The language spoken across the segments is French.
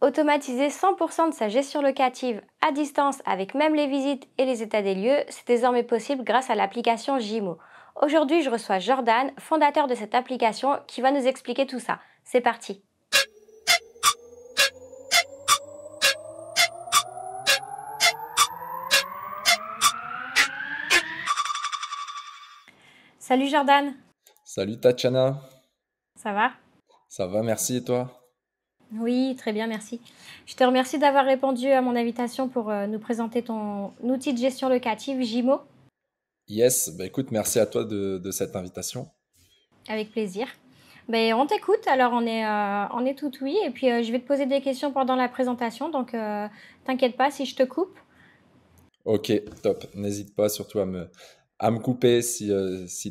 Automatiser 100% de sa gestion locative à distance avec même les visites et les états des lieux, c'est désormais possible grâce à l'application Gimo. Aujourd'hui, je reçois Jordan, fondateur de cette application, qui va nous expliquer tout ça. C'est parti. Salut Jordan, Salut Tatiana, ça va? ça va, merci et toi? Oui, très bien, merci. Je te remercie d'avoir répondu à mon invitation pour nous présenter ton outil de gestion locative Gimo, Yes, bah écoute, merci à toi de cette invitation. avec plaisir. Ben, on t'écoute, alors on est tout oui, et puis je vais te poser des questions pendant la présentation, donc t'inquiète pas si je te coupe. Ok, top. N'hésite pas surtout à me couper si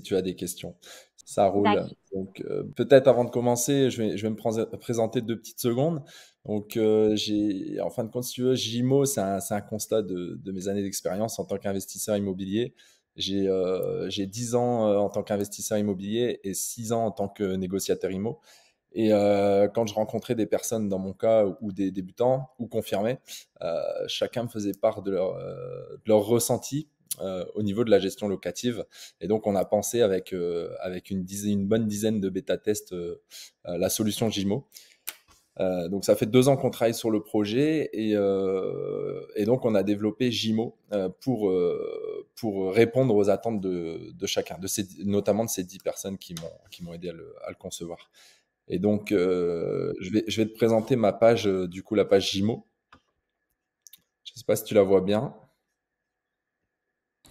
tu as des questions. Ça roule. D'accord. Donc, peut-être avant de commencer, je vais présenter 2 petites secondes. Donc, en fin de compte, si tu veux, JIMO, c'est un constat de mes années d'expérience en tant qu'investisseur immobilier. J'ai 10 ans en tant qu'investisseur immobilier et 6 ans en tant que négociateur immo. Et quand je rencontrais des personnes dans mon cas ou des débutants ou confirmés, chacun me faisait part de leur ressenti au niveau de la gestion locative. Et donc, on a pensé avec une bonne dizaine de bêta-tests la solution Gimo. Donc, ça fait 2 ans qu'on travaille sur le projet et donc on a développé Gimo pour répondre aux attentes de chacun, notamment de ces 10 personnes qui m'ont aidé à le concevoir. Et donc, je vais te présenter ma page, du coup, la page Gimo. Je ne sais pas si tu la vois bien.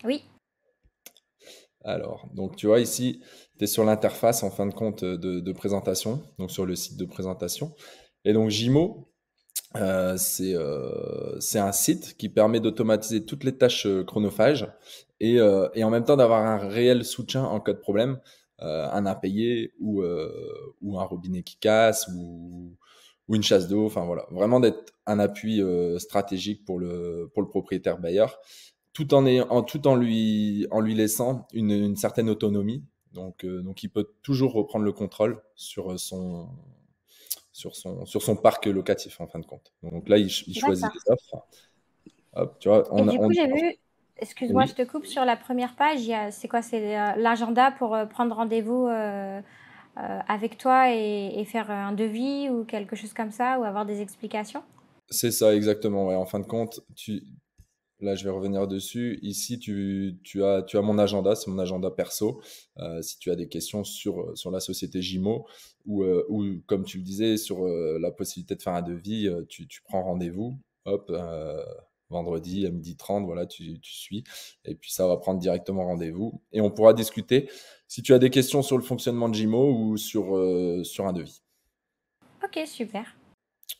Oui, Alors, donc tu vois ici, tu es sur l'interface en fin de compte de présentation, donc sur le site de présentation. Et donc Gimo, c'est un site qui permet d'automatiser toutes les tâches chronophages et en même temps d'avoir un réel soutien en cas de problème, un impayé ou un robinet qui casse ou une chasse d'eau. Enfin voilà, vraiment d'être un appui stratégique pour le propriétaire bailleur, tout en lui laissant une certaine autonomie. Donc, il peut toujours reprendre le contrôle sur son parc locatif en fin de compte. Donc là, il choisit d'accord. les offres. Hop, tu vois, Et du coup, j'ai vu, excuse-moi, je oui, te coupe, sur la première page, c'est quoi? C'est l'agenda pour prendre rendez-vous avec toi et faire un devis ou quelque chose comme ça, ou avoir des explications? c'est ça exactement. Ouais. En fin de compte, là, je vais revenir dessus. Ici, tu as mon agenda, c'est mon agenda perso. Si tu as des questions sur la société Gimo ou comme tu le disais, sur la possibilité de faire un devis, tu prends rendez-vous. Hop, vendredi à 12h30, voilà, tu suis. Et puis, ça va prendre directement rendez-vous. Et on pourra discuter si tu as des questions sur le fonctionnement de Gimo ou sur un devis. Ok, super.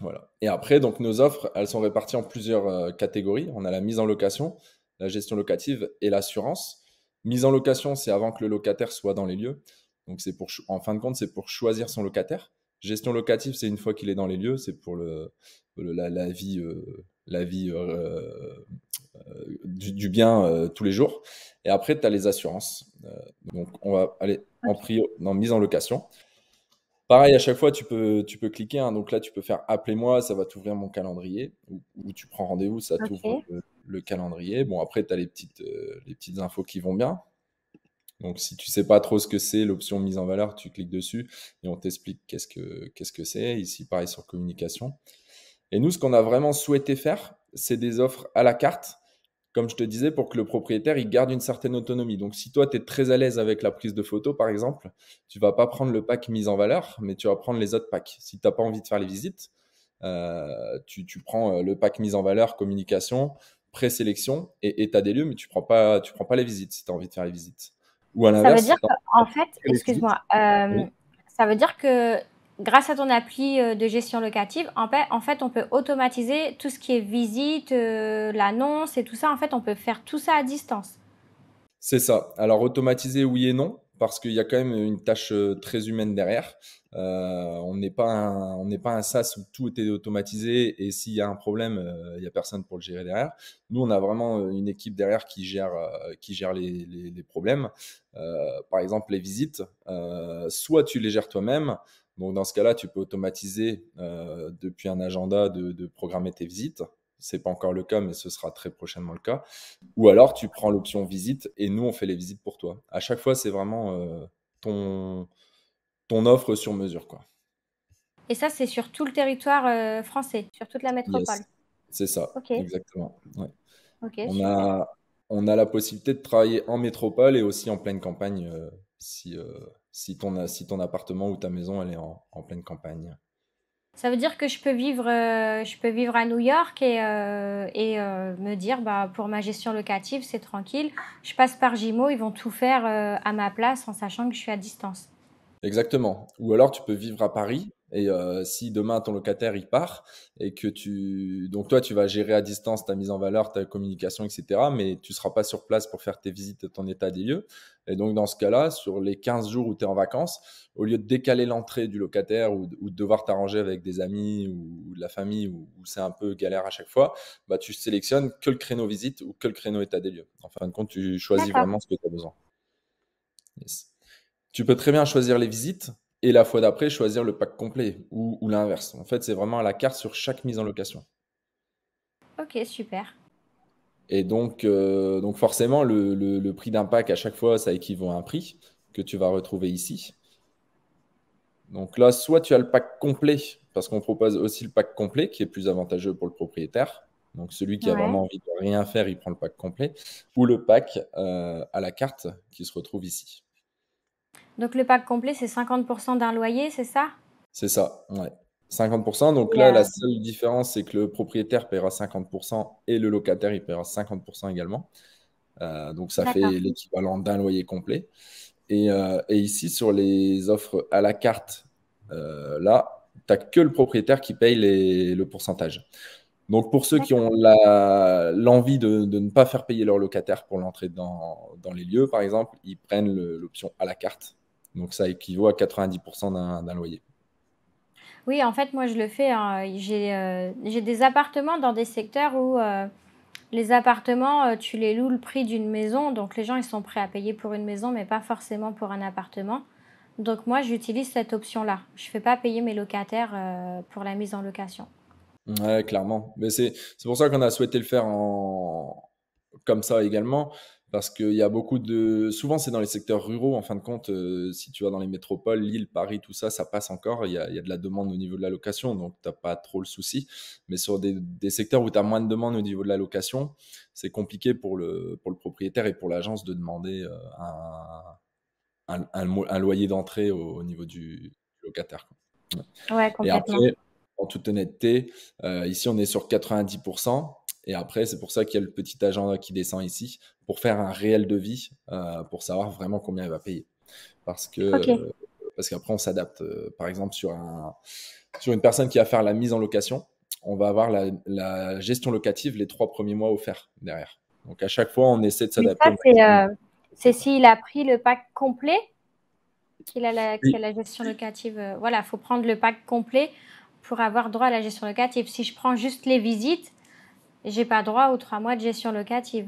Voilà. Et après, donc nos offres, elles sont réparties en plusieurs catégories. On a la mise en location, la gestion locative et l'assurance. Mise en location, c'est avant que le locataire soit dans les lieux. Donc en fin de compte, c'est pour choisir son locataire. Gestion locative, c'est une fois qu'il est dans les lieux, c'est pour la vie du bien tous les jours. Et après, tu as les assurances. Donc, on va aller en Ok. prio dans mise en location. Pareil, à chaque fois, tu peux cliquer, hein. Donc là, tu peux faire appelez-moi, ça va t'ouvrir mon calendrier. Ou tu prends rendez-vous, ça t'ouvre Ok. le calendrier. Bon, après, tu as les petites infos qui vont bien. Donc, si tu sais pas trop ce que c'est, l'option mise en valeur, tu cliques dessus et on t'explique qu'est-ce que c'est. Ici, pareil sur communication. Et nous, ce qu'on a vraiment souhaité faire, c'est des offres à la carte, comme je te disais, pour que le propriétaire il garde une certaine autonomie. Donc, si toi, tu es très à l'aise avec la prise de photo, par exemple, tu vas pas prendre le pack mise en valeur, mais tu vas prendre les autres packs. Si tu n'as pas envie de faire les visites, tu prends le pack mise en valeur, communication, présélection et état des lieux, mais tu prends pas les visites si tu as envie de faire les visites. Ou à Ça veut l'inverse, si dire tu as qu'en envie fait, de faire les visites, excuse-moi, oui. ça veut dire que grâce à ton appli de gestion locative, en fait, on peut automatiser tout ce qui est visite, l'annonce et tout ça. En fait, on peut faire tout ça à distance. C'est ça. Alors automatisé, oui et non, parce qu'il y a quand même une tâche très humaine derrière. On n'est pas un SaaS où tout est automatisé et s'il y a un problème, il n'y a personne pour le gérer derrière. Nous, on a vraiment une équipe derrière qui gère les problèmes. Par exemple, les visites, soit tu les gères toi-même, Donc, dans ce cas-là, tu peux automatiser depuis un agenda de programmer tes visites. Ce n'est pas encore le cas, mais ce sera très prochainement le cas. Ou alors, tu prends l'option visite et nous, on fait les visites pour toi. À chaque fois, c'est vraiment ton, ton offre sur mesure, quoi. Et ça, c'est sur tout le territoire français, sur toute la métropole. Yes, c'est ça, Ok, exactement. Ouais. ok, On super. a, on a la possibilité de travailler en métropole et aussi en pleine campagne si ton appartement ou ta maison elle est en pleine campagne. Ça veut dire que je peux vivre à New York et me dire, bah, pour ma gestion locative, c'est tranquille. Je passe par Gimo, ils vont tout faire à ma place en sachant que je suis à distance. Exactement. Ou alors tu peux vivre à Paris et si demain ton locataire il part et que donc toi tu vas gérer à distance ta mise en valeur, ta communication, etc. Mais tu seras pas sur place pour faire tes visites et ton état des lieux. Et donc dans ce cas-là, sur les 15 jours où tu es en vacances, au lieu de décaler l'entrée du locataire ou de devoir t'arranger avec des amis ou de la famille où c'est un peu galère à chaque fois, bah, tu sélectionnes que le créneau visite ou que le créneau état des lieux. En fin de compte, tu choisis D'accord. vraiment ce que tu as besoin. Yes. Tu peux très bien choisir les visites et la fois d'après choisir le pack complet ou l'inverse. En fait, c'est vraiment à la carte sur chaque mise en location. Ok, super. Et donc forcément, le prix d'un pack à chaque fois, ça équivaut à un prix que tu vas retrouver ici. Donc là, soit tu as le pack complet, parce qu'on propose aussi le pack complet qui est plus avantageux pour le propriétaire. Donc celui qui a Ouais. vraiment envie de rien faire, il prend le pack complet. Ou le pack à la carte qui se retrouve ici. Donc le pack complet, c'est 50% d'un loyer, c'est ça? C'est ça, ouais. 50%. Donc Et, là, la seule différence, c'est que le propriétaire paiera 50% et le locataire, il paiera 50% également. Donc ça d'accord, fait l'équivalent d'un loyer complet. Et ici, sur les offres à la carte, là, tu n'as que le propriétaire qui paye le pourcentage. Donc pour ceux qui d'accord. ont l'envie de ne pas faire payer leur locataire pour l'entrée dans les lieux, par exemple, ils prennent l'option à la carte. Donc ça équivaut à 90% d'un loyer. Oui, en fait, moi, je le fais, hein. J'ai des appartements dans des secteurs où les appartements, tu les loues le prix d'une maison. Donc les gens, ils sont prêts à payer pour une maison, mais pas forcément pour un appartement. Donc moi, j'utilise cette option-là. Je ne fais pas payer mes locataires pour la mise en location. Ouais, clairement. Mais c'est pour ça qu'on a souhaité le faire comme ça également, parce qu'il y a beaucoup de. Souvent, c'est dans les secteurs ruraux, en fin de compte. Si tu vas dans les métropoles, Lille, Paris, tout ça, ça passe encore. Il y a de la demande au niveau de la location, donc tu n'as pas trop le souci. Mais sur des secteurs où tu as moins de demande au niveau de la location, c'est compliqué pour le propriétaire et pour l'agence de demander un loyer d'entrée au niveau du locataire, quoi. Ouais. Ouais, Et complètement. après, en toute honnêteté, ici, on est sur 90%. Et après, c'est pour ça qu'il y a le petit agent qui descend ici pour faire un réel devis, pour savoir vraiment combien il va payer. Parce Ok. que, parce qu'après, on s'adapte. Par exemple, sur une personne qui va faire la mise en location, on va avoir la gestion locative les 3 premiers mois offerts derrière. Donc, à chaque fois, on essaie de Mais s'adapter ça, au maximum au c'est propriétaire. s'il a pris le pack complet, qu'il a Oui, la gestion locative. Voilà, il faut prendre le pack complet pour avoir droit à la gestion locative. Si je prends juste les visites, j'ai pas droit aux 3 mois de gestion locative.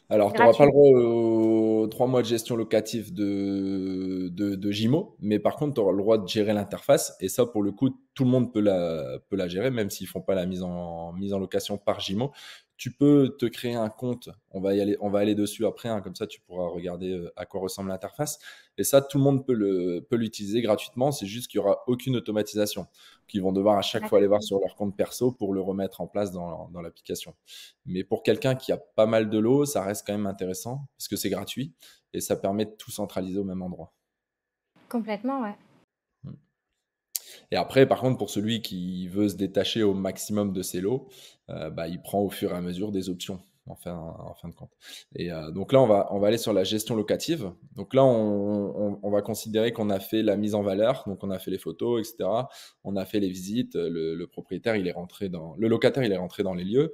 alors, tu n'auras pas le Gratuit. droit aux 3 mois de gestion locative de Gimo, mais par contre, tu auras le droit de gérer l'interface. Et ça, pour le coup, tout le monde peut la gérer, même s'ils ne font pas la mise en location par Gimo. Tu peux te créer un compte. On va aller dessus après, hein, comme ça, tu pourras regarder à quoi ressemble l'interface. Et ça, tout le monde peut l'utiliser gratuitement. C'est juste qu'il n'y aura aucune automatisation. Qu'ils vont devoir à chaque fois aller voir D'accord. sur leur compte perso pour le remettre en place dans l'application. Mais pour quelqu'un qui a pas mal de lots, ça reste quand même intéressant parce que c'est gratuit et ça permet de tout centraliser au même endroit. Complètement, ouais. Mm. Et après, par contre, pour celui qui veut se détacher au maximum de ses lots, bah, il prend au fur et à mesure des options en fin de compte. Et donc là, on va aller sur la gestion locative. Donc là, on va considérer qu'on a fait la mise en valeur, donc on a fait les photos, etc. On a fait les visites, le propriétaire, le locataire, il est rentré dans les lieux.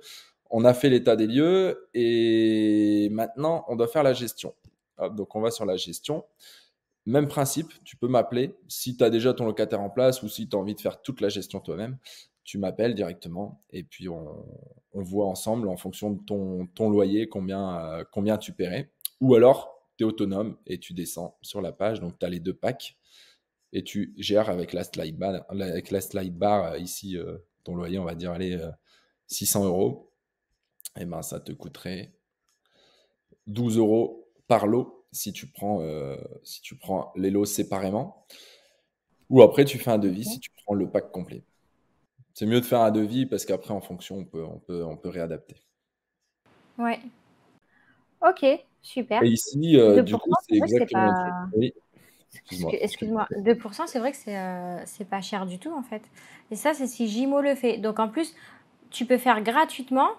On a fait l'état des lieux et maintenant, on doit faire la gestion. Hop, donc, on va sur la gestion. Même principe, tu peux m'appeler. Si tu as déjà ton locataire en place ou si tu as envie de faire toute la gestion toi-même, tu m'appelles directement et puis on voit ensemble en fonction de ton loyer combien tu paierais. Ou alors, tu es autonome et tu descends sur la page. Donc, tu as les deux packs. et tu gères avec la slide bar, ici, ton loyer, on va dire, allez, 600 euros, et ben ça te coûterait 12 euros par lot si tu prends les lots séparément. Ou après, tu fais un devis si Ok. tu prends le pack complet. C'est mieux de faire un devis parce qu'après, en fonction, on peut réadapter. Ouais. Ok, super. Et ici, du coup, 2%, c'est c'est vrai que c'est exactement la même chose. pas. Oui, excuse-moi. Je t'ai Excuse-moi, coupé. 2%, c'est vrai que c'est pas cher du tout en fait. Et ça, c'est si Jimo le fait. Donc en plus, tu peux faire gratuitement,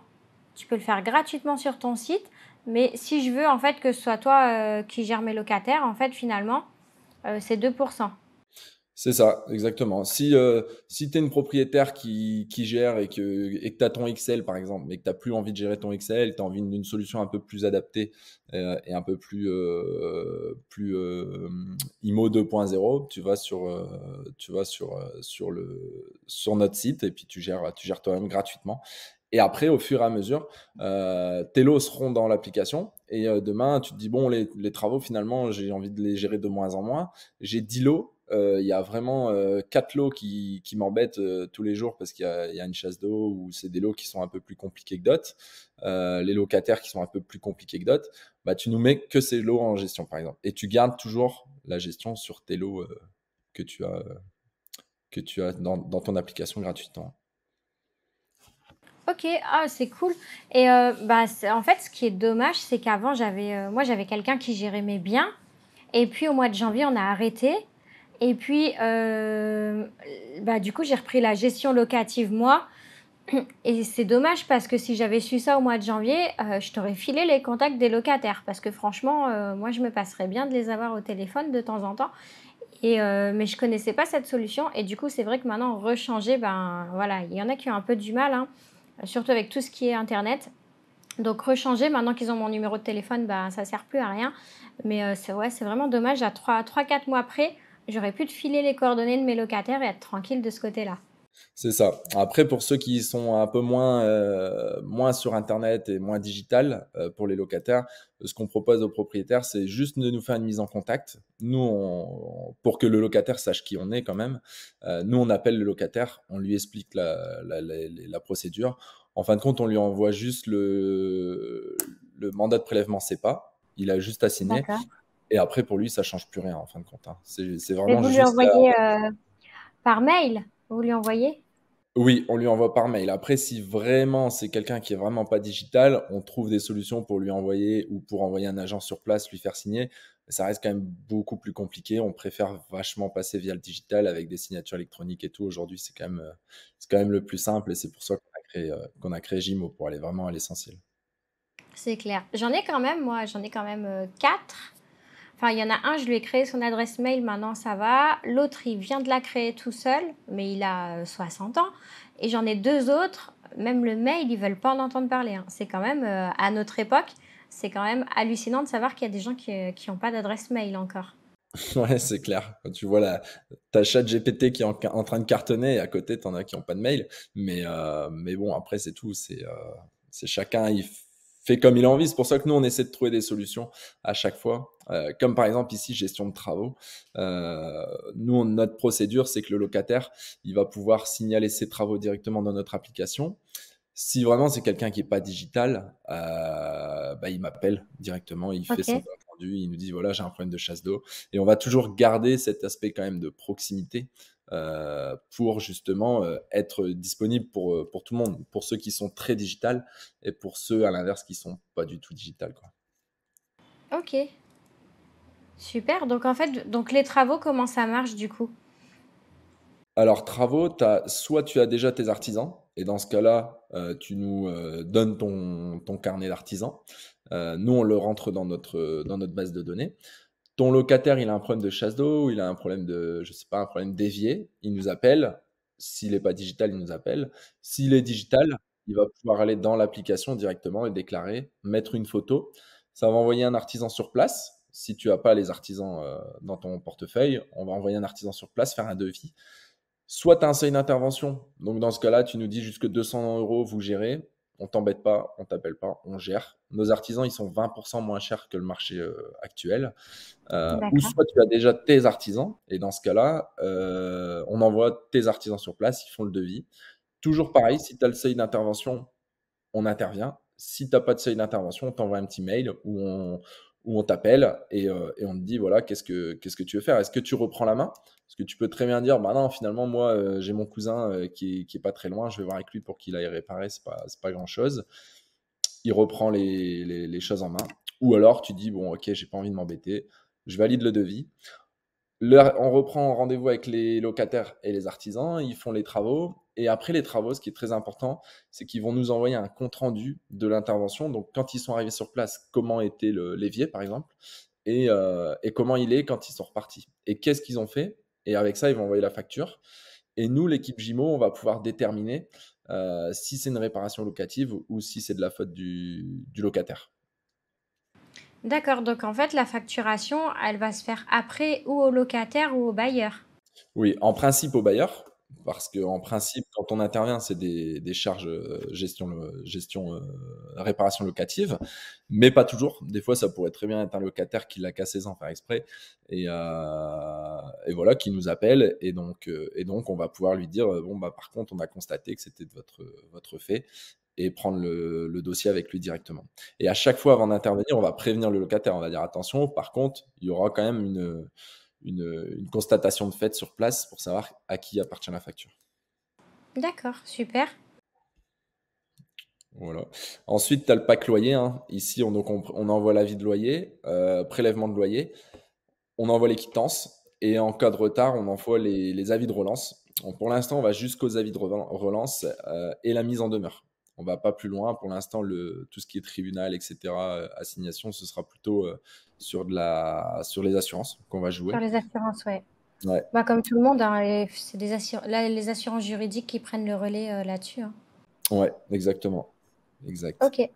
tu peux le faire gratuitement sur ton site, mais si je veux en fait que ce soit toi qui gère mes locataires, en fait, finalement, c'est 2%. C'est ça, exactement. Si tu es une propriétaire qui gère et que tu as ton Excel, par exemple, mais que tu n'as plus envie de gérer ton Excel, tu as envie d'une solution un peu plus adaptée et un peu plus IMO 2.0, tu vas sur notre site et puis tu gères toi-même gratuitement. Et après, au fur et à mesure, tes lots seront dans l'application. Et demain, tu te dis, bon, les travaux, finalement, j'ai envie de les gérer de moins en moins. J'ai 10 lots. Il y a vraiment 4 lots qui m'embêtent tous les jours parce il y a une chasse d'eau ou c'est des lots qui sont un peu plus compliqués que d'autres. Les locataires qui sont un peu plus compliqués que d'autres. Bah, tu nous mets que ces lots en gestion, par exemple. Et tu gardes toujours la gestion sur tes lots que tu as, euh, que tu as dans ton application gratuitement. Ok, ah, c'est cool. Et bah, en fait, ce qui est dommage, c'est qu'avant, moi, j'avais quelqu'un qui gérait mes biens. Et puis, au mois de janvier, on a arrêté. Et puis, bah, du coup, j'ai repris la gestion locative, moi. Et c'est dommage parce que si j'avais su ça au mois de janvier, je t'aurais filé les contacts des locataires. Parce que franchement, moi, je me passerais bien de les avoir au téléphone de temps en temps. Mais je connaissais pas cette solution. Et du coup, c'est vrai que maintenant, rechanger, ben voilà, il y en a qui ont un peu du mal, hein, surtout avec tout ce qui est Internet. Donc rechanger, maintenant qu'ils ont mon numéro de téléphone, ben, ça sert plus à rien. Mais c'est ouais, c'est vraiment dommage. À 4 mois près, j'aurais pu te filer les coordonnées de mes locataires et être tranquille de ce côté-là. C'est ça. Après, pour ceux qui sont un peu moins sur Internet et moins digital, pour les locataires, ce qu'on propose aux propriétaires, c'est juste de nous faire une mise en contact. Nous, pour que le locataire sache qui on est quand même, nous, on appelle le locataire, on lui explique la procédure. En fin de compte, on lui envoie juste le mandat de prélèvement CEPA. Il a juste à signer. D'accord. Et après, pour lui, ça change plus rien, en fin de compte, hein. C'est Mais vraiment vous lui juste envoyez par mail? Vous lui envoyez? Oui, on lui envoie par mail. Après, si vraiment c'est quelqu'un qui est vraiment pas digital, on trouve des solutions pour lui envoyer ou pour envoyer un agent sur place, lui faire signer. Mais ça reste quand même beaucoup plus compliqué. On préfère vachement passer via le digital avec des signatures électroniques et tout. Aujourd'hui, c'est quand même le plus simple et c'est pour ça qu'on a créé Gimo pour aller vraiment à l'essentiel. C'est clair. J'en ai quand même 4. Enfin, il y en a un, je lui ai créé son adresse mail, maintenant ça va. L'autre, il vient de la créer tout seul, mais il a 60 ans. Et j'en ai deux autres, même le mail, ils veulent pas en entendre parler, hein. C'est quand même, à notre époque, c'est quand même hallucinant de savoir qu'il y a des gens qui ont pas d'adresse mail encore. Ouais, c'est clair. Quand tu vois ta chat GPT qui est en train de cartonner et à côté, t'en as qui n'ont pas de mail. Mais bon, après, c'est tout. C'est chacun, il fait comme il a envie. C'est pour ça que nous, on essaie de trouver des solutions à chaque fois. Comme par exemple ici, gestion de travaux. Nous, notre procédure, c'est que le locataire, il va pouvoir signaler ses travaux directement dans notre application. Si vraiment c'est quelqu'un qui est pas digital, bah, il m'appelle directement, il fait son Ok. compte rendu, il nous dit voilà j'ai un problème de chasse d'eau et on va toujours garder cet aspect quand même de proximité pour justement être disponible pour tout le monde, pour ceux qui sont très digital et pour ceux à l'inverse qui sont pas du tout digital quoi. Ok. Super. Donc en fait, donc les travaux, comment ça marche du coup? Alors, travaux, soit tu as déjà tes artisans, et dans ce cas-là, tu nous donnes ton carnet d'artisans. Nous, on le rentre dans notre base de données. Ton locataire, il a un problème de chasse d'eau, ou il a un problème de, je sais pas, un problème d'évier, il nous appelle. S'il n'est pas digital, il nous appelle. S'il est digital, il va pouvoir aller dans l'application directement et déclarer, mettre une photo. Ça va envoyer un artisan sur place. Si tu n'as pas les artisans dans ton portefeuille, on va envoyer un artisan sur place, faire un devis. Soit tu as un seuil d'intervention, donc dans ce cas-là, tu nous dis jusque 200 euros, vous gérez. on t'embête pas, on t'appelle pas, on gère. Nos artisans, ils sont 20% moins chers que le marché actuel. Ou D'accord. soit tu as déjà tes artisans, et dans ce cas-là, on envoie tes artisans sur place, ils font le devis. Toujours pareil, si tu as le seuil d'intervention, on intervient. Si tu n'as pas de seuil d'intervention, on t'envoie un petit mail où on t'appelle et on te dit voilà, qu'est-ce que tu veux faire? Est-ce que tu reprends la main? Parce que tu peux très bien dire bah non, finalement, moi, j'ai mon cousin qui est pas très loin, je vais voir avec lui pour qu'il aille réparer, c'est pas grand-chose. Il reprend les choses en main. Ou alors tu dis bon, ok, j'ai pas envie de m'embêter, je valide le devis. On reprend rendez-vous avec les locataires et les artisans, ils font les travaux. Et après les travaux, ce qui est très important, c'est qu'ils vont nous envoyer un compte-rendu de l'intervention. Donc, quand ils sont arrivés sur place, comment était l'évier, par exemple, et comment il est quand ils sont repartis. Et qu'est-ce qu'ils ont fait? Et avec ça, ils vont envoyer la facture. Et nous, l'équipe Gimo, on va pouvoir déterminer si c'est une réparation locative ou si c'est de la faute du locataire. D'accord, donc en fait, la facturation, elle va se faire après ou au locataire ou au bailleur. Oui, en principe au bailleur, parce qu'en principe, quand on intervient, c'est des charges gestion réparation locative, mais pas toujours. Des fois, ça pourrait très bien être un locataire qui l'a cassé sans faire exprès, et voilà, qui nous appelle, et donc on va pouvoir lui dire bon, bah, par contre, on a constaté que c'était de votre fait, et prendre le dossier avec lui directement. Et à chaque fois avant d'intervenir, on va prévenir le locataire, on va dire attention, par contre, il y aura quand même une constatation de fait sur place pour savoir à qui appartient la facture. D'accord, super. Voilà. Ensuite, tu as le pack loyer, hein. Ici, on envoie l'avis de loyer, prélèvement de loyer, on envoie les quittances, et en cas de retard, on envoie les avis de relance. Donc, pour l'instant, on va jusqu'aux avis de relance et la mise en demeure. On va pas plus loin. Pour l'instant, tout ce qui est tribunal, etc., assignation, ce sera plutôt sur les assurances qu'on va Sur jouer. les assurances, ouais. Ouais, Bah, comme tout le monde, hein, c'est là, les assurances juridiques qui prennent le relais là-dessus, hein. ouais, exactement. Exact. Ok,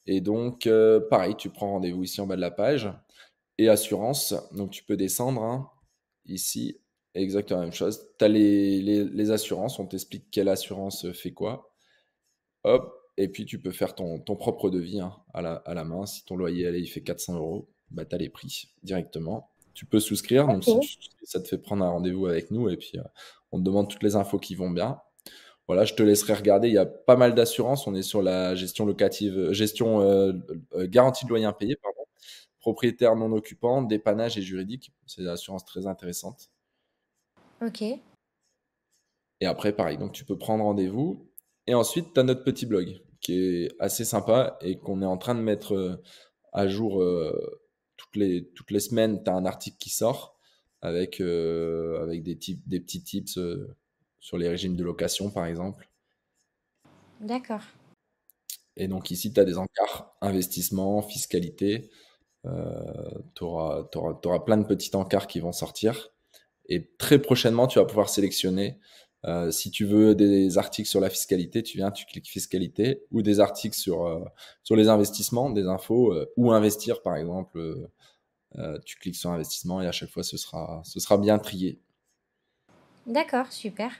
Et donc, pareil, tu prends rendez-vous ici en bas de la page. Et assurance, donc tu peux descendre hein, ici, exactement la même chose. Tu as les assurances, on t'explique quelle assurance fait quoi. Hop, et puis tu peux faire ton propre devis hein, à la main. Si ton loyer allez, il fait 400 euros, bah, tu as les prix directement. Tu peux souscrire, donc si ok, tu souscris, ça te fait prendre un rendez-vous avec nous et puis on te demande toutes les infos qui vont bien. Voilà, je te laisserai regarder. Il y a pas mal d'assurances. On est sur la gestion locative, garantie de loyer impayé, pardon. Propriétaire non occupant, dépannage et juridique. C'est des assurances très intéressantes. ok. Et après, pareil, donc tu peux prendre rendez-vous. Et ensuite, tu as notre petit blog qui est assez sympa et qu'on est en train de mettre à jour toutes les semaines. Tu as un article qui sort avec des petits tips sur les régimes de location, par exemple. D'accord. Et donc ici, tu as des encarts investissement, fiscalité. Tu auras plein de petits encarts qui vont sortir. Et très prochainement, tu vas pouvoir sélectionner. Si tu veux des articles sur la fiscalité, tu viens, tu cliques fiscalité, ou des articles sur les investissements, des infos, ou investir par exemple. Tu cliques sur investissement et à chaque fois, ce sera bien trié. D'accord, super.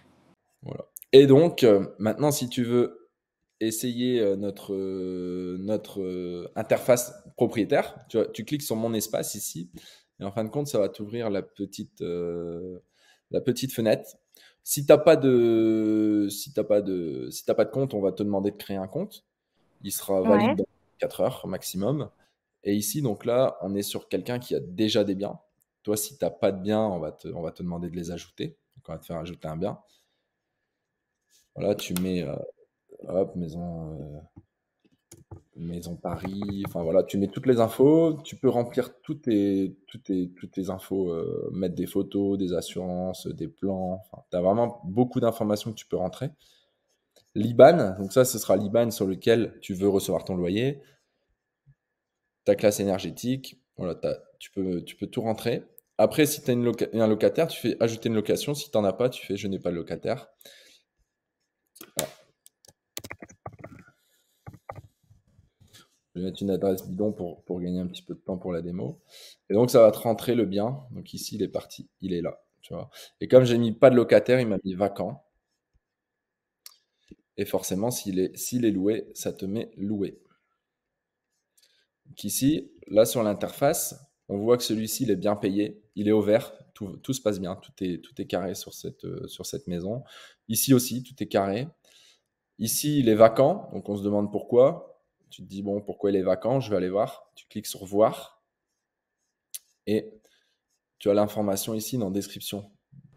Voilà. Et donc, maintenant, si tu veux essayer notre interface propriétaire, tu cliques sur mon espace ici, et en fin de compte, ça va t'ouvrir la petite fenêtre. Si t'as pas si t'as pas de compte, on va te demander de créer un compte. Il sera valide Ouais, dans 4 heures maximum. Et ici, donc là, on est sur quelqu'un qui a déjà des biens. Toi, si t'as pas de biens, on va te demander de les ajouter. Donc, on va te faire ajouter un bien. Voilà, tu mets hop, maison Paris, enfin voilà, tu mets toutes les infos, tu peux remplir toutes tes infos, mettre des photos, des assurances, des plans, enfin, tu as vraiment beaucoup d'informations que tu peux rentrer. L'IBAN, donc ça, ce sera l'IBAN sur lequel tu veux recevoir ton loyer, ta classe énergétique, voilà, tu peux tout rentrer. Après, si tu as un locataire, tu fais ajouter une location. Si tu n'en as pas, tu fais je n'ai pas de locataire. Voilà. Je vais mettre une adresse bidon pour gagner un petit peu de temps pour la démo. Et donc, ça va te rentrer le bien. Donc ici, il est parti. Il est là. Tu vois. Et comme j'ai mis pas de locataire, il m'a mis vacant. Et forcément, s'il est loué, ça te met loué. Donc ici, là sur l'interface, on voit que celui-ci, il est bien payé, il est au vert, tout se passe bien, tout est carré sur cette maison. Ici aussi, tout est carré. Ici, il est vacant, donc on se demande pourquoi. Tu te dis, bon, pourquoi il est vacant? Je vais aller voir. Tu cliques sur voir et tu as l'information ici dans description.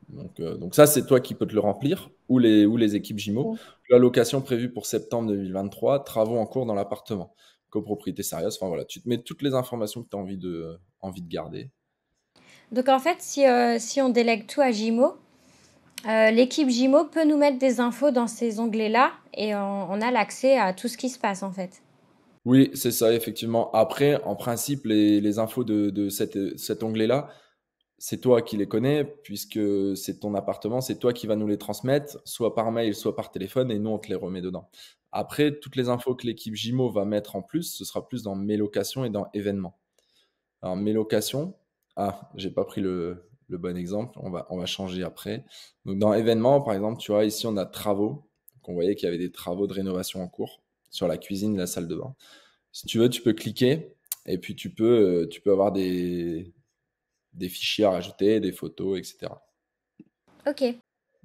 Donc ça, c'est toi qui peux te le remplir ou les équipes Gimo. La location prévue pour septembre 2023, travaux en cours dans l'appartement. Copropriété sérieuse, enfin voilà, tu te mets toutes les informations que tu as envie de garder. Donc en fait, si on délègue tout à Gimo, l'équipe Gimo peut nous mettre des infos dans ces onglets-là et on a l'accès à tout ce qui se passe en fait. Oui, c'est ça, effectivement. Après, en principe, les infos de cet onglet-là, c'est toi qui les connais, puisque c'est ton appartement, c'est toi qui vas nous les transmettre, soit par mail, soit par téléphone, et nous, on te les remet dedans. Après, toutes les infos que l'équipe Gimo va mettre en plus, ce sera plus dans mes locations et dans événements. Alors, mes locations, j'ai pas pris le bon exemple, on va changer après. Donc, dans événements, par exemple, tu vois, ici, on a travaux. Donc, on voyait qu'il y avait des travaux de rénovation en cours sur la cuisine, la salle de bain. Si tu veux, tu peux cliquer et puis tu peux avoir des fichiers à rajouter, des photos, etc. Ok.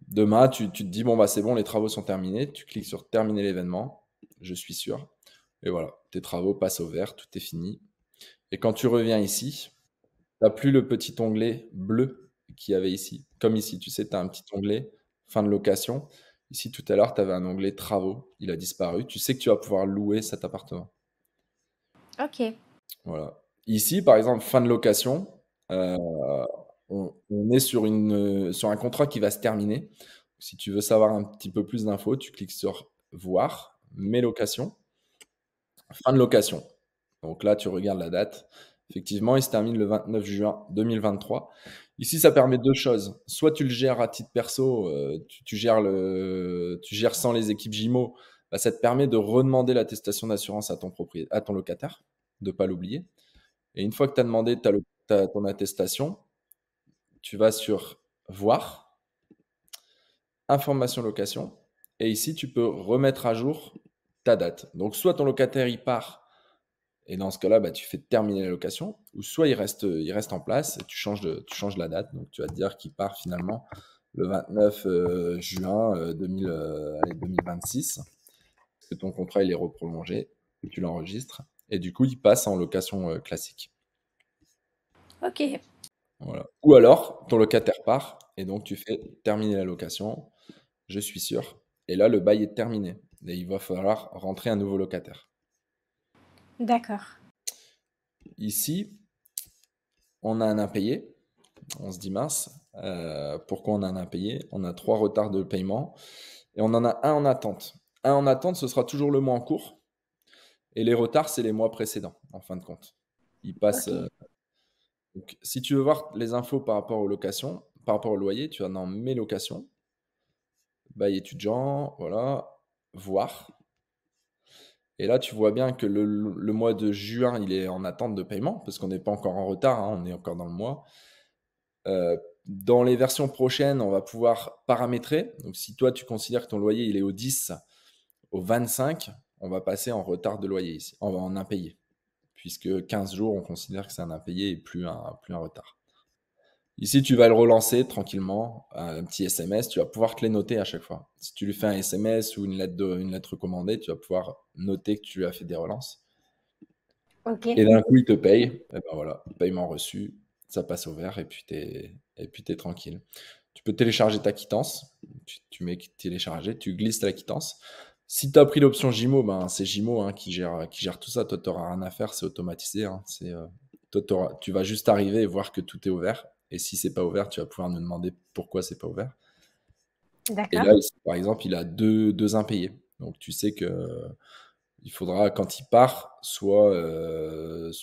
Demain, tu te dis, bon, bah, c'est bon, les travaux sont terminés. Tu cliques sur terminer l'événement, je suis sûr. Et voilà, tes travaux passent au vert, tout est fini. Et quand tu reviens ici, tu n'as plus le petit onglet bleu qu'il y avait ici. Comme ici, tu sais, tu as un petit onglet fin de location. Ici, tout à l'heure, tu avais un onglet travaux. Il a disparu. Tu sais que tu vas pouvoir louer cet appartement. Ok. Voilà. Ici, par exemple, fin de location, euh, on est sur un contrat qui va se terminer. Si tu veux savoir un petit peu plus d'infos, tu cliques sur voir, mes locations, fin de location. Donc là, tu regardes la date. Effectivement, il se termine le 29 juin 2023. Ici, ça permet deux choses. Soit tu le gères à titre perso, tu gères sans les équipes Gimo, bah, ça te permet de redemander l'attestation d'assurance à ton locataire, de ne pas l'oublier. Et une fois que tu as demandé ton attestation, tu vas sur voir, information location, et ici, tu peux remettre à jour ta date. Donc, soit ton locataire, il part, et dans ce cas-là, bah, tu fais terminer la location, ou soit il reste en place, et tu changes la date. Donc, tu vas te dire qu'il part finalement le 29 juin 2026, parce que ton contrat, il est reprolongé, et tu l'enregistres, et du coup, il passe en location classique. Ok. Voilà. Ou alors, ton locataire part et donc tu fais terminer la location, je suis sûr. Et là, le bail est terminé. Et il va falloir rentrer un nouveau locataire. D'accord. Ici, on a un impayé. On se dit mince, pourquoi on a un impayé? On a 3 retards de paiement et on en a un en attente. Un en attente, ce sera toujours le mois en cours. Et les retards, c'est les mois précédents, en fin de compte. Ils passent. Ok. Donc, si tu veux voir les infos par rapport aux locations, par rapport au loyer, tu vas dans mes locations. Bail étudiant, voilà, voir. Et là, tu vois bien que le mois de juin, il est en attente de paiement, parce qu'on n'est pas encore en retard, hein, on est encore dans le mois. Dans les versions prochaines, on va pouvoir paramétrer. Donc, si toi, tu considères que ton loyer, il est au 10, au 25, on va passer en retard de loyer ici, en impayé. Puisque 15 jours, on considère que c'est un impayé et plus un retard. Ici, tu vas le relancer tranquillement, un petit SMS, tu vas pouvoir te les noter à chaque fois. Si tu lui fais un SMS ou une lettre recommandée, tu vas pouvoir noter que tu lui as fait des relances. Ok. Et d'un coup, il te paye. Et ben voilà, paiement reçu, ça passe au vert et puis t'es tranquille. Tu peux télécharger ta quittance. Tu mets télécharger, tu glisses ta quittance. Si tu as pris l'option Gimo, ben c'est Gimo hein, qui gère tout ça. Toi, tu n'auras rien à faire, c'est automatisé. Hein. Tu vas juste arriver et voir que tout est ouvert. Et si c'est pas ouvert, tu vas pouvoir nous demander pourquoi c'est pas ouvert. Et D'accord. là, ici, par exemple, il a deux impayés. Donc tu sais que il faudra, quand il part, soit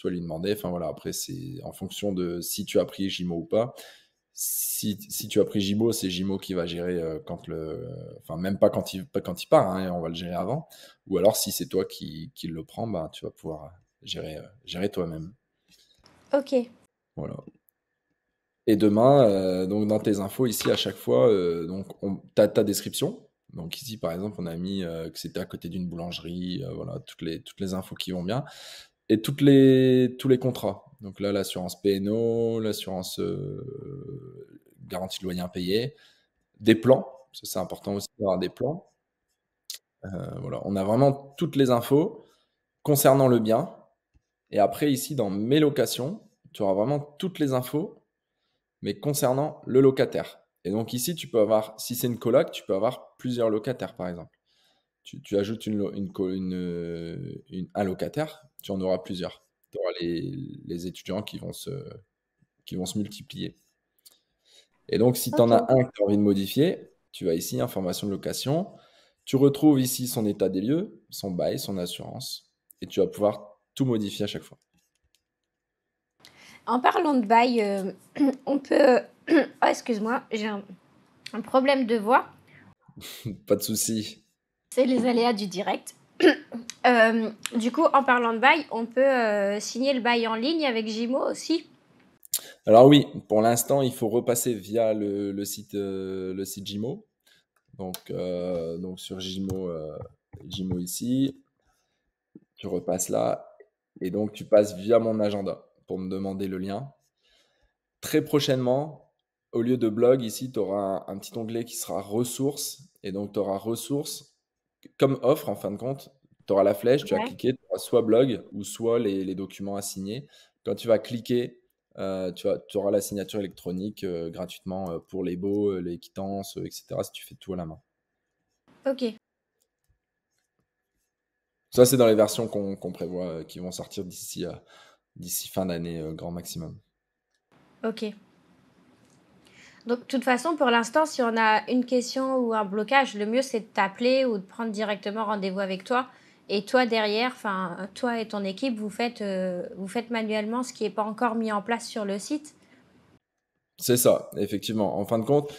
lui demander. Enfin voilà, après, c'est en fonction de si tu as pris Gimo ou pas. Si tu as pris Gimo, c'est Gimo qui va gérer Enfin, même pas quand il part, hein, on va le gérer avant. Ou alors, si c'est toi qui le prends, bah, tu vas pouvoir gérer toi-même. Ok. Voilà. Et demain, donc dans tes infos ici, à chaque fois, tu as ta description. Donc ici, par exemple, on a mis que c'était à côté d'une boulangerie, voilà, toutes les infos qui vont bien. Et tous les contrats. Donc là, l'assurance P&O, l'assurance garantie de loyer impayé, des plans, ça c'est important aussi d'avoir des plans. Voilà, on a vraiment toutes les infos concernant le bien. Et après, ici, dans mes locations, tu auras vraiment toutes les infos, mais concernant le locataire. Et donc ici, tu peux avoir, si c'est une coloc, tu peux avoir plusieurs locataires, par exemple. Tu ajoutes un locataire, tu en auras plusieurs. Tu auras les étudiants qui vont se multiplier. Et donc, si tu en as Ok. un que tu as envie de modifier, tu vas ici, information de location. Tu retrouves ici son état des lieux, son bail, son assurance, et tu vas pouvoir tout modifier à chaque fois. En parlant de bail, on peut... Oh, excuse-moi, j'ai un problème de voix. Pas de souci. C'est les aléas du direct. Du coup, en parlant de bail, on peut signer le bail en ligne avec Gimo aussi. Alors oui, pour l'instant, il faut repasser via le site Gimo. Donc sur Gimo, Gimo ici, tu repasses là, et donc tu passes via mon agenda pour me demander le lien. Très prochainement, au lieu de blog, ici, tu auras un petit onglet qui sera ressources. Et donc, tu auras ressources comme offre, en fin de compte. Tu auras la flèche, tu vas Ouais. cliquer, tu auras soit blog ou soit les documents à signer. Quand tu vas cliquer, tu auras la signature électronique gratuitement pour les baux, les quittances, etc. si tu fais tout à la main. Ok, Ça, c'est dans les versions qu'on prévoit qui vont sortir d'ici fin d'année, grand maximum. ok. Donc, de toute façon, pour l'instant, si on a une question ou un blocage, le mieux, c'est de t'appeler ou de prendre directement rendez-vous avec toi. Et toi, derrière, enfin, toi et ton équipe, vous faites manuellement ce qui n'est pas encore mis en place sur le site. C'est ça, effectivement. En fin de compte,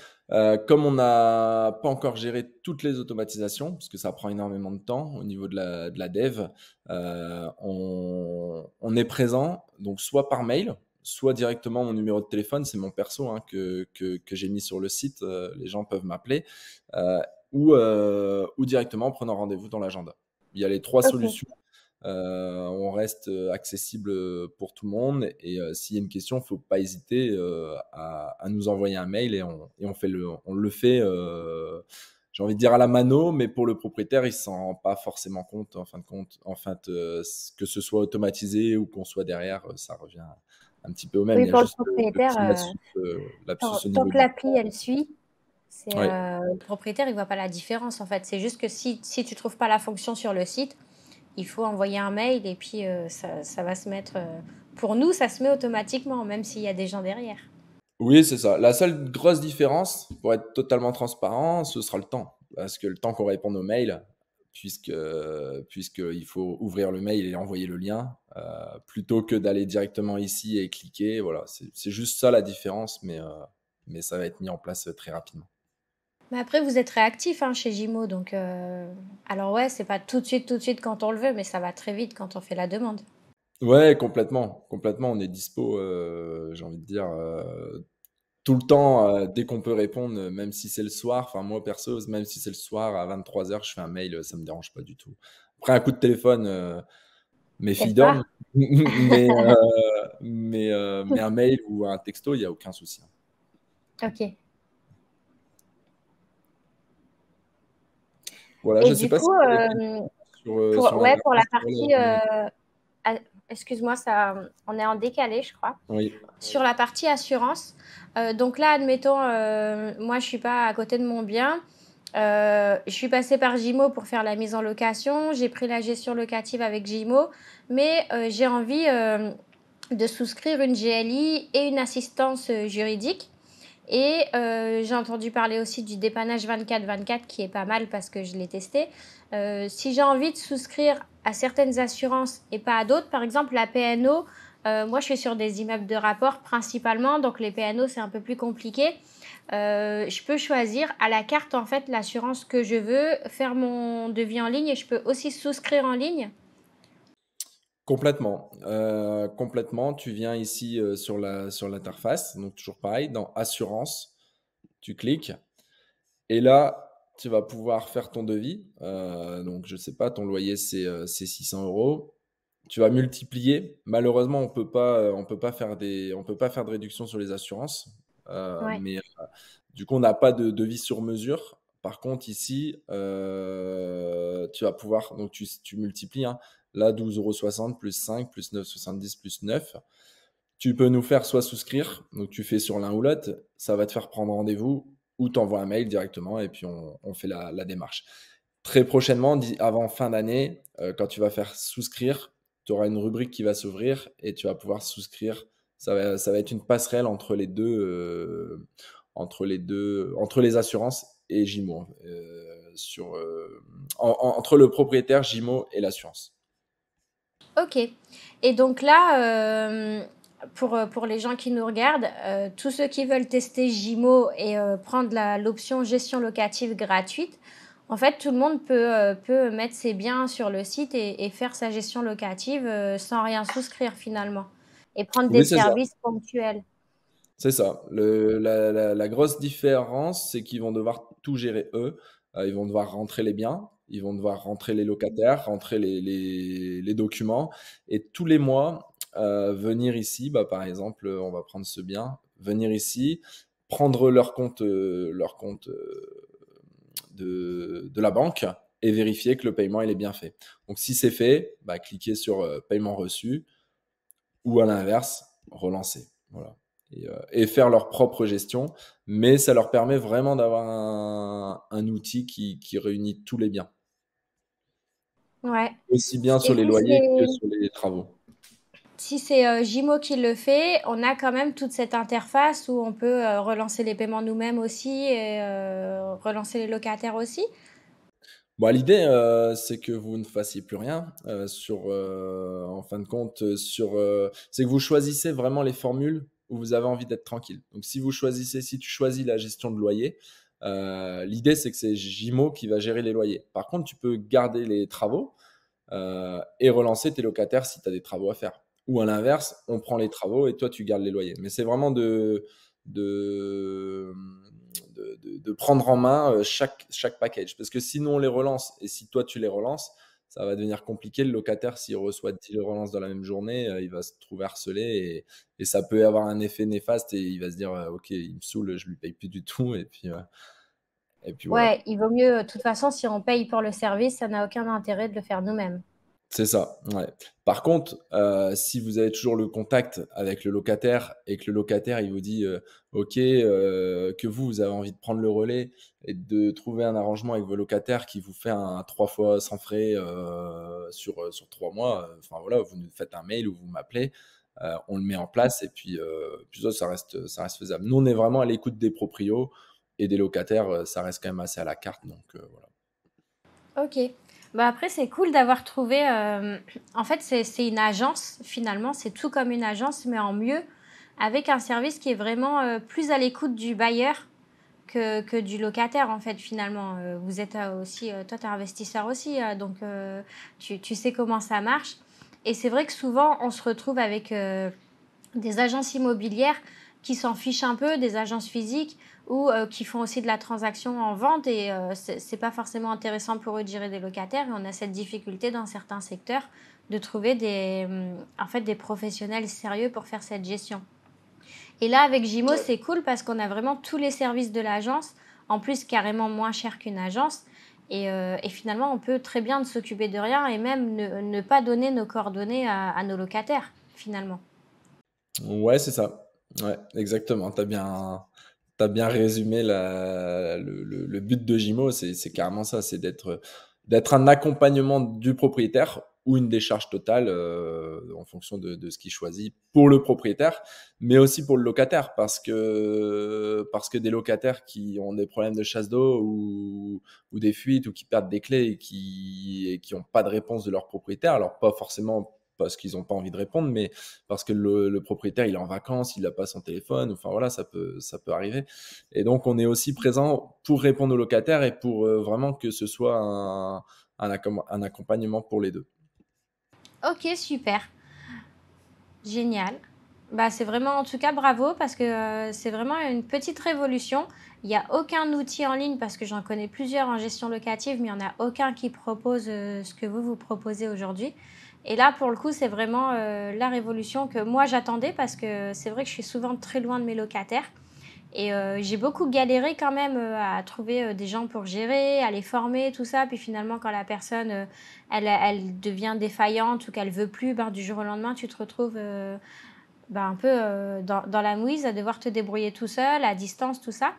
comme on n'a pas encore géré toutes les automatisations, parce que ça prend énormément de temps au niveau de la dev, on est présent, donc soit par mail, soit directement mon numéro de téléphone, c'est mon perso hein, que j'ai mis sur le site, les gens peuvent m'appeler, euh, ou directement en prenant rendez-vous dans l'agenda. Il y a les trois Ok. solutions. On reste accessible pour tout le monde et s'il y a une question, il ne faut pas hésiter à nous envoyer un mail et on le fait, j'ai envie de dire à la mano, mais pour le propriétaire, il ne s'en rend pas forcément compte en fin de compte. En fait, que ce soit automatisé ou qu'on soit derrière, ça revient un petit peu au même. Oui, Il y a pour le juste le propriétaire, petit lapsus au tant niveau que du l'appli, temps. elle suit, Oui. le propriétaire, il voit pas la différence en fait. C'est juste que si tu trouves pas la fonction sur le site, il faut envoyer un mail et puis ça va se mettre. Pour nous, ça se met automatiquement, même s'il y a des gens derrière. Oui, c'est ça. La seule grosse différence, pour être totalement transparent, ce sera le temps. Parce que le temps qu'on réponde aux mails, puisqu'il faut ouvrir le mail et envoyer le lien, plutôt que d'aller directement ici et cliquer. Voilà, c'est juste ça la différence, mais ça va être mis en place très rapidement. Mais après, vous êtes réactif hein, chez Gimo, donc alors ouais, c'est pas tout de suite quand on le veut, mais ça va très vite quand on fait la demande. Ouais, complètement, complètement. On est dispo, j'ai envie de dire, tout le temps, dès qu'on peut répondre, même si c'est le soir. Enfin, moi, perso, même si c'est le soir à 23 h, je fais un mail, ça me dérange pas du tout. Après un coup de téléphone, mes filles Peut-être dorment, pas. mais un mail ou un texto, il y a aucun souci, hein. Ok. Voilà, je Et sais du pas si coup, tu avais des sur ouais, pour la l'interface. partie, ah, excuse-moi, ça, on est en décalé, je crois. Oui, Sur la partie assurance, donc là, admettons, moi, je suis pas à côté de mon bien. Je suis passée par Gimo pour faire la mise en location. J'ai pris la gestion locative avec Gimo, mais j'ai envie de souscrire une GLI et une assistance juridique. Et j'ai entendu parler aussi du dépannage 24/24 qui est pas mal parce que je l'ai testé. Si j'ai envie de souscrire à certaines assurances et pas à d'autres, par exemple la PNO, moi je suis sur des immeubles de rapport principalement, donc les PNO c'est un peu plus compliqué. Je peux choisir à la carte en fait l'assurance que je veux, faire mon devis en ligne et je peux aussi souscrire en ligne. complètement, complètement. Tu viens ici, sur l'interface, donc toujours pareil, dans assurance, tu cliques et là tu vas pouvoir faire ton devis. Donc, je sais pas, ton loyer, c'est 600 euros. Tu vas multiplier. Malheureusement, on peut pas faire de réduction sur les assurances. Ouais. Mais du coup, on n'a pas de devis sur mesure. Par contre, ici, tu vas pouvoir, donc tu multiplies, hein, là, 12,60 € plus 5 plus 9,70 plus 9. Tu peux nous faire soit souscrire, donc tu fais sur l'un ou l'autre, ça va te faire prendre rendez-vous ou t'envoies un mail directement et puis on fait la démarche. Très prochainement, avant fin d'année, quand tu vas faire souscrire, tu auras une rubrique qui va s'ouvrir et tu vas pouvoir souscrire. Ça va être une passerelle entre les assurances et Gimo, entre le propriétaire Gimo et l'assurance. Ok. Et donc là, pour les gens qui nous regardent, tous ceux qui veulent tester Gimo et prendre l'option gestion locative gratuite, en fait, tout le monde peut mettre ses biens sur le site et faire sa gestion locative sans rien souscrire finalement et prendre des Oui, c'est ça. services ponctuels. C'est ça. La grosse différence, c'est qu'ils vont devoir tout gérer eux. Ils vont devoir rentrer les biens, ils vont devoir rentrer les locataires, rentrer les documents et tous les mois, venir ici, bah, par exemple, on va prendre ce bien, venir ici, prendre leur compte, de la banque et vérifier que le paiement, il est bien fait. Donc si c'est fait, bah, cliquez sur, paiement reçu ou à l'inverse, relancer. Voilà. Et faire leur propre gestion, mais ça leur permet vraiment d'avoir un outil qui réunit tous les biens, Ouais. aussi bien Et sur les loyers que sur les travaux. si c'est Gimo qui le fait, on a quand même toute cette interface où on peut relancer les paiements nous-mêmes aussi et relancer les locataires aussi. Bon, l'idée, c'est que vous ne fassiez plus rien, en fin de compte, c'est que vous choisissez vraiment les formules où vous avez envie d'être tranquille. Donc si tu choisis la gestion de loyer, l'idée, c'est que c'est Gimo qui va gérer les loyers. Par contre, tu peux garder les travaux, et relancer tes locataires si tu as des travaux à faire. Ou à l'inverse, on prend les travaux et toi, tu gardes les loyers. Mais c'est vraiment de, de prendre en main chaque package. Parce que sinon, on les relance et si toi, tu les relances, ça va devenir compliqué. Le locataire, s'il reçoit 10 relances dans la même journée, il va se trouver harcelé et ça peut avoir un effet néfaste et il va se dire ok, il me saoule, je lui paye plus du tout. Et puis voilà. Ouais, il vaut mieux, de toute façon, si on paye pour le service, ça n'a aucun intérêt de le faire nous-mêmes. C'est ça, ouais. Par contre, si vous avez toujours le contact avec le locataire et que le locataire, il vous dit, OK, que vous avez envie de prendre le relais et de trouver un arrangement avec vos locataires qui vous fait un 3 fois sans frais, sur 3 mois, enfin voilà, vous nous faites un mail ou vous m'appelez, on le met en place et puis ça reste faisable. Nous, on est vraiment à l'écoute des proprios et des locataires, ça reste quand même assez à la carte donc voilà. OK. Bah, après, c'est cool d'avoir trouvé, en fait, c'est une agence, finalement, c'est tout comme une agence, mais en mieux, avec un service qui est vraiment, plus à l'écoute du bailleur que du locataire, en fait, finalement. Vous êtes, aussi, toi, tu es investisseur aussi, donc tu sais comment ça marche et c'est vrai que souvent, on se retrouve avec, des agences immobilières qui s'en fichent un peu, des agences physiques ou qui font aussi de la transaction en vente et c'est pas forcément intéressant pour eux de gérer des locataires et on a cette difficulté dans certains secteurs de trouver en fait, des professionnels sérieux pour faire cette gestion. Et là, avec Gimo, Ouais. c'est cool parce qu'on a vraiment tous les services de l'agence, en plus carrément moins cher qu'une agence. Et finalement, on peut très bien s'occuper de rien et même ne pas donner nos coordonnées à nos locataires, finalement. Ouais, c'est ça. Ouais, exactement. T'as bien résumé le but de Gimo, c'est carrément ça, c'est d'être un accompagnement du propriétaire ou une décharge totale en fonction de ce qu'il choisit pour le propriétaire, mais aussi pour le locataire, parce que des locataires qui ont des problèmes de chasse d'eau ou des fuites ou qui perdent des clés et qui ont pas de réponse de leur propriétaire, alors pas forcément parce qu'ils n'ont pas envie de répondre, mais parce que le propriétaire il est en vacances, il n'a pas son téléphone, enfin voilà, ça peut arriver. Et donc on est aussi présent pour répondre aux locataires et pour vraiment que ce soit un accompagnement pour les deux. Ok, super. Génial. Bah, c'est vraiment en tout cas bravo parce que, c'est vraiment une petite révolution. Il y a aucun outil en ligne parce que j'en connais plusieurs en gestion locative, mais il y en a aucun qui propose, ce que vous proposez aujourd'hui et là, pour le coup, c'est vraiment, la révolution que moi j'attendais parce que c'est vrai que je suis souvent très loin de mes locataires et j'ai beaucoup galéré quand même, à trouver, des gens pour gérer, à les former, tout ça. Puis finalement, quand la personne, elle devient défaillante ou qu'elle veut plus, ben, du jour au lendemain, tu te retrouves, bah, un peu, dans la mouise à devoir te débrouiller tout seul, à distance, tout ça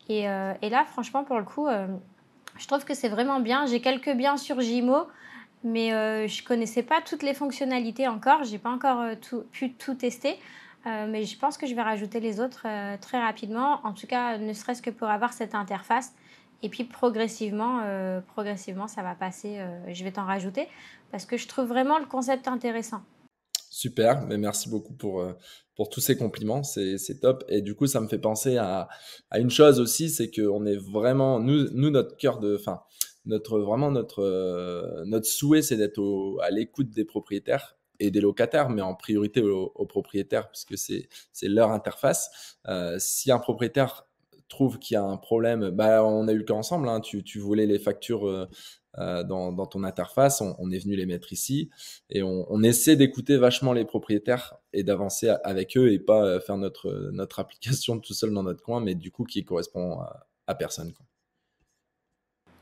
et là, franchement, pour le coup, je trouve que c'est vraiment bien. J'ai quelques biens sur Gimo, mais je connaissais pas toutes les fonctionnalités encore. J'ai pas encore, pu tout tester, mais je pense que je vais rajouter les autres, très rapidement. En tout cas, ne serait-ce que pour avoir cette interface et puis progressivement, ça va passer, je vais t'en rajouter parce que je trouve vraiment le concept intéressant. Super, mais merci beaucoup pour tous ces compliments, c'est top. Et du coup, ça me fait penser à une chose aussi, c'est qu'on est vraiment, nous notre cœur de, enfin, notre souhait, c'est d'être à l'écoute des propriétaires et des locataires, mais en priorité aux propriétaires, puisque c'est leur interface. Si un propriétaire trouve qu'il y a un problème, bah, on a eu le cas ensemble, hein, tu voulais les factures dans ton interface, on est venu les mettre ici et on essaie d'écouter vachement les propriétaires et d'avancer avec eux et pas faire notre application tout seul dans notre coin, mais du coup qui correspond à personne, quoi.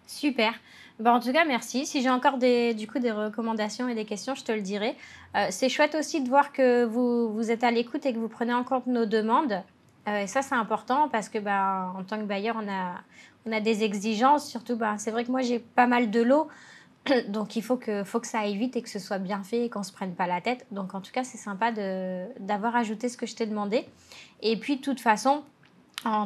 Super. Bah, en tout cas, merci. Si j'ai encore du coup, des recommandations et des questions, je te le dirai. C'est chouette aussi de voir que vous êtes à l'écoute et que vous prenez en compte nos demandes. Et ça, c'est important parce que, bah, en tant que bailleur, on a des exigences. Surtout, bah, c'est vrai que moi, j'ai pas mal de lots, donc il faut que ça aille vite et que ce soit bien fait et qu'on se prenne pas la tête. Donc en tout cas, c'est sympa d'avoir ajouté ce que je t'ai demandé et puis de toute façon,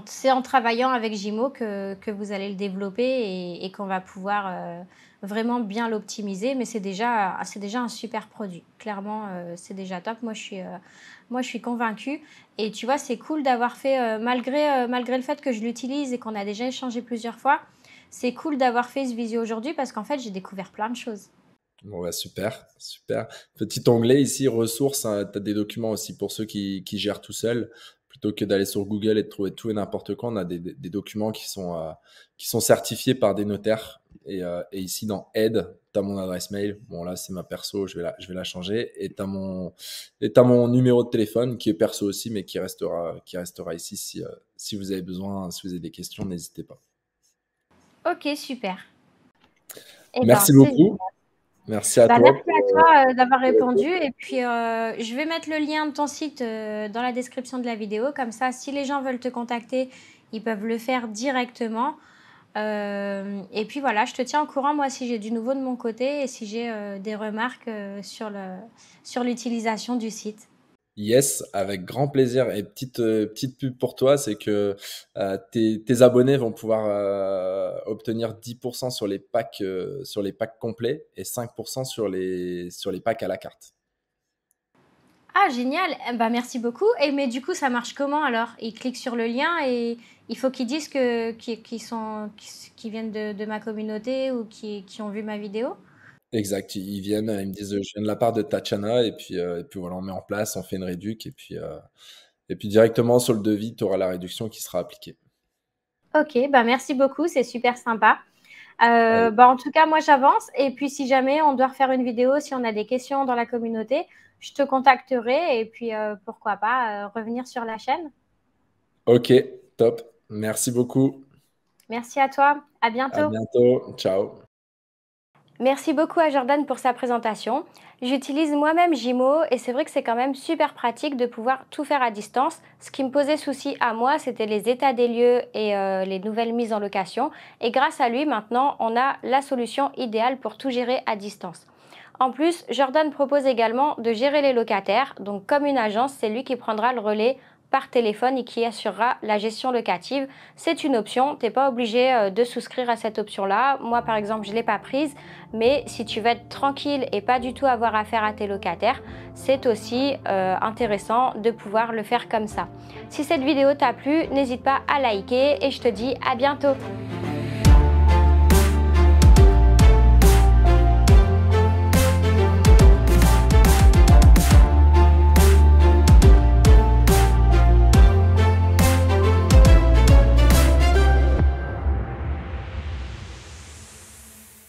c'est en travaillant avec Gimo que vous allez le développer et qu'on va pouvoir, vraiment bien l'optimiser. Mais c'est déjà un super produit. Clairement, c'est déjà top. Moi, je suis convaincue et tu vois, c'est cool d'avoir fait, malgré le fait que je l'utilise et qu'on a déjà échangé plusieurs fois, c'est cool d'avoir fait ce visio aujourd'hui parce qu'en fait, j'ai découvert plein de choses. Bon, bah, super, super. Petit onglet ici, ressources, hein, tu as des documents aussi pour ceux qui gèrent tout seuls. Plutôt que d'aller sur Google et de trouver tout et n'importe quoi, on a des documents qui sont certifiés par des notaires. Et ici, dans Aide, tu as mon adresse mail. Bon, là, c'est ma perso, je vais la changer. Et tu as mon numéro de téléphone qui est perso aussi, mais qui restera ici si vous avez besoin, si vous avez des questions, n'hésitez pas. OK, super. Eh ben, Merci c'est beaucoup. Merci à bah, toi merci à toi, d'avoir répondu et puis, je vais mettre le lien de ton site, dans la description de la vidéo. Comme ça, si les gens veulent te contacter, ils peuvent le faire directement. Et puis voilà, je te tiens au courant, moi, si j'ai du nouveau de mon côté et si j'ai, des remarques, sur l'utilisation du site. Yes, avec grand plaisir. Et petite pub pour toi, c'est que tes abonnés vont pouvoir obtenir 10% sur les packs complets et 5% sur les packs à la carte. Ah génial! Bah, merci beaucoup et mais du coup, ça marche comment alors? Ils cliquent sur le lien et il faut qu'ils disent qu'ils viennent de ma communauté ou qui ont vu ma vidéo? Exact. Ils viennent, ils me disent, je viens de la part de Tatiana et puis voilà, on met en place, on fait une réduc et puis directement sur le devis, tu auras la réduction qui sera appliquée. OK, bah, merci beaucoup, c'est super sympa. Allez. Bah, en tout cas, moi, j'avance et puis si jamais on doit refaire une vidéo, si on a des questions dans la communauté, je te contacterai et puis, pourquoi pas, revenir sur la chaîne. Ok, top. Merci beaucoup. Merci à toi, à À bientôt. bientôt. Ciao. Merci beaucoup à Jordan pour sa présentation. J'utilise moi-même Gimo et c'est vrai que c'est quand même super pratique de pouvoir tout faire à distance. Ce qui me posait souci à moi, c'était les états des lieux et les nouvelles mises en location. Et grâce à lui, maintenant, on a la solution idéale pour tout gérer à distance. En plus, Jordan propose également de gérer les locataires. Donc comme une agence, c'est lui qui prendra le relais par téléphone et qui assurera la gestion locative. C'est une option, tu n'es pas obligé de souscrire à cette option-là. Moi, par exemple, je ne l'ai pas prise, mais si tu veux être tranquille et pas du tout avoir affaire à tes locataires, c'est aussi intéressant de pouvoir le faire comme ça. Si cette vidéo t'a plu, n'hésite pas à liker et je te dis à bientôt.